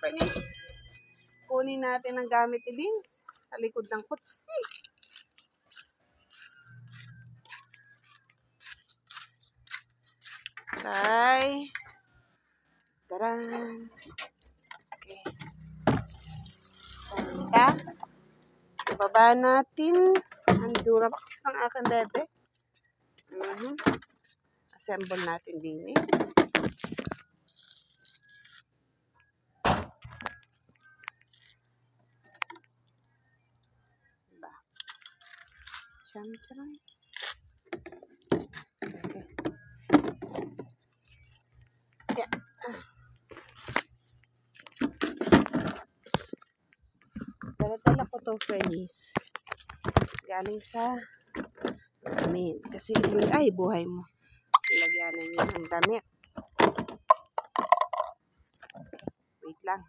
furnace. Kunin natin ang gamit ni Vince sa likod ng kutsi. Okay. Taran. Okay. Punta. Ibaba natin ang Durabox ng aking bebe. Assemble natin din eh. Diba? Charan. Okay. Yeah. Dala-dala ko to furnace. Galing sa amin. Kasi, ay, buhay mo. Ilagyanan niya ng damit. Wait lang.